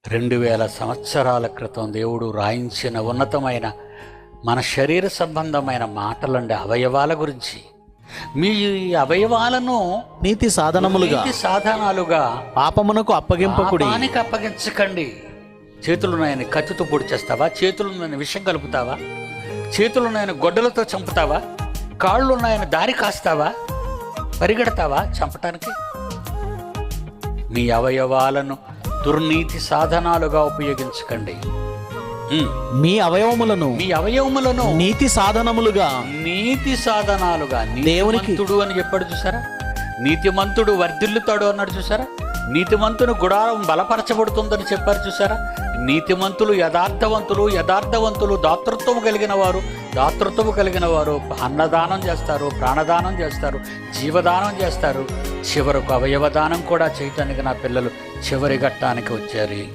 2000 సంవత్సరాల క్రితం దేవుడు రాయించిన ఉన్నతమైన మన శరీర సంబంధమైన మాటలండి, అవయవాల గురించి. మీ అవయవాలను నీతి సాధనాలుగా పాపమునకు అప్పగింపకుడి. అప్పగించకండి. చేతులున్నాయని కత్తితో పొడి చేస్తావా? చేతులున్నాయని విషం కలుపుతావా? చేతులున్నాయని గొడ్డలతో చంపుతావా? కాళ్ళున్నాయని దారి కాస్తావా? పరిగెడతావా చంపటానికి? మీ అవయవాలను దుర్నీతి సాధనాలుగా ఉపయోగించకండి. మీ అవయవములను నీతి సాధనాలుగా నీతిమంతుడు అని చెప్పాడు చూసారా? నీతిమంతుడు వర్ధిల్లుతాడు అన్నాడు చూసారా? నీతిమంతుని గుడారం బలపరచబడుతుందని చెప్పారు చూసారా? నీతిమంతులు యథార్థవంతులు దాతృత్వము కలిగిన వారు అన్నదానం చేస్తారు, ప్రాణదానం చేస్తారు, జీవదానం చేస్తారు. చివరకు అవయవదానం కూడా చేయటానికి నా పిల్లలు చివరి ఘట్టానికి వచ్చారు.